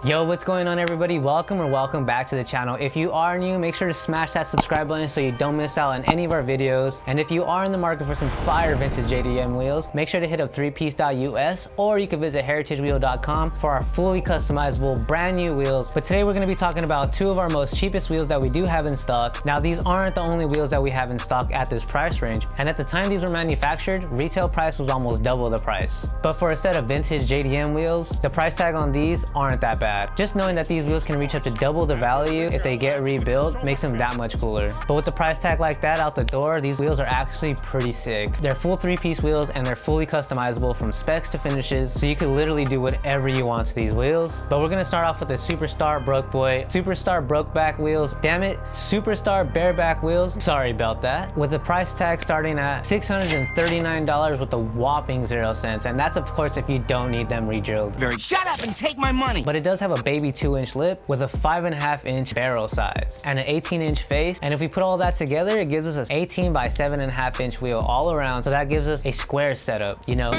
Yo, what's going on everybody? Welcome back to the channel. If you are new, make sure to smash that subscribe button so you don't miss out on any of our videos. And if you are in the market for some fire vintage JDM wheels, make sure to hit up threepiece.us, or you can visit heritagewheel.com for our fully customizable brand new wheels. But today we're going to be talking about two of our most cheapest wheels that we do have in stock. Now these aren't the only wheels that we have in stock at this price range, and at the time these were manufactured, retail price was almost double the price. But for a set of vintage JDM wheels, the price tag on these aren't that bad. Just knowing that these wheels can reach up to double the value if they get rebuilt makes them that much cooler. But with the price tag like that out the door, these wheels are actually pretty sick. They're full three-piece wheels and they're fully customizable from specs to finishes, so you can literally do whatever you want to these wheels. But we're gonna start off with the Superstar Broke Boy, Superstar Broke Back wheels. Damn it, Superstar Bareback wheels. Sorry about that. With the price tag starting at $639 with a whopping 0 cents, and that's of course if you don't need them re-drilled. Shut up and take my money! But it does have a baby 2-inch lip with a 5.5-inch barrel size and an 18-inch face, and if we put all that together, it gives us an 18 by 7.5-inch wheel all around, so that gives us a square setup, you know,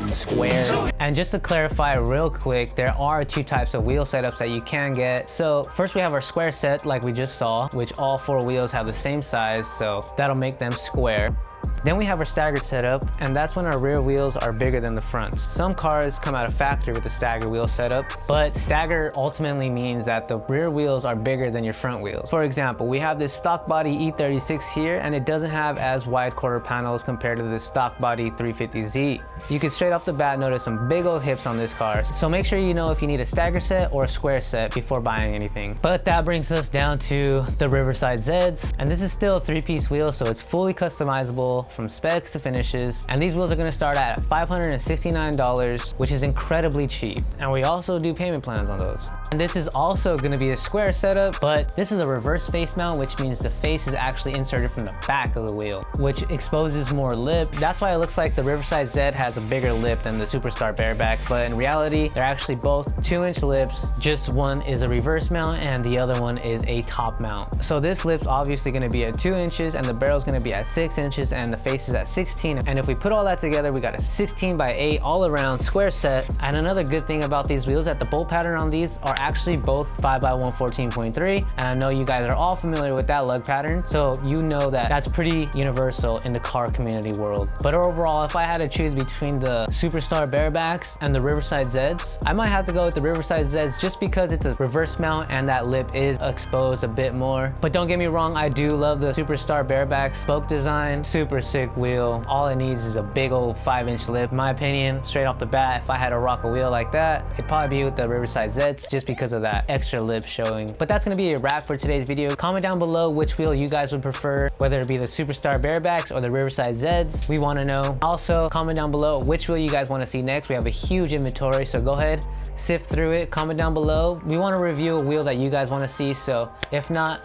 square. And just to clarify real quick, there are two types of wheel setups that you can get. So first we have our square set like we just saw, which all 4 wheels have the same size, so that'll make them square. Then we have our staggered setup, and that's when our rear wheels are bigger than the fronts. Some cars come out of factory with the staggered wheel setup, but stagger ultimately means that the rear wheels are bigger than your front wheels. For example, we have this stock body E36 here, and it doesn't have as wide quarter panels compared to the stock body 350Z. You can straight off the bat notice some big old hips on this car, so make sure you know if you need a stagger set or a square set before buying anything. But that brings us down to the Riverside Zeds, and this is still a 3-piece wheel, so it's fully customizable from specs to finishes, and these wheels are going to start at $569, which is incredibly cheap, and we also do payment plans on those. And this is also going to be a square setup, but this is a reverse face mount, which means the face is actually inserted from the back of the wheel, which exposes more lip. That's why it looks like the Riverside Z has a bigger lip than the Superstar Bareback, but in reality they're actually both 2-inch lips, just one is a reverse mount and the other one is a top mount. So this lip's obviously going to be at 2 inches and the barrel's going to be at 6 inches and the face is at 16, and if we put all that together we got a 16 by 8 all around square set. And another good thing about these wheels is that the bolt pattern on these are actually both 5 by 114.3, and I know you guys are all familiar with that lug pattern, so you know that that's pretty universal in the car community world. But overall, if I had to choose between the Superstar Barebacks and the Riverside Zeds, I might have to go with the Riverside Zeds just because it's a reverse mount and that lip is exposed a bit more. But don't get me wrong, I do love the Superstar Bareback spoke design. Super sick wheel. All it needs is a big old 5-inch lip. In my opinion, straight off the bat, if I had to rock a wheel like that, it'd probably be with the Riverside Zeds just because of that extra lip showing. But that's gonna be a wrap for today's video. Comment down below which wheel you guys would prefer, whether it be the Superstar Barebacks or the Riverside Zeds. We want to know. Also, comment down below which wheel you guys want to see next. We have a huge inventory, so go ahead, sift through it, comment down below. We want to review a wheel that you guys want to see, so if not,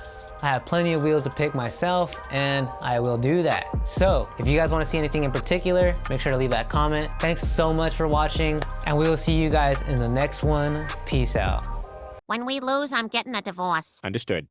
I have plenty of wheels to pick myself, and I will do that. So if you guys want to see anything in particular, make sure to leave that comment. Thanks so much for watching, and we will see you guys in the next one. Peace out. When we lose, I'm getting a divorce. Understood.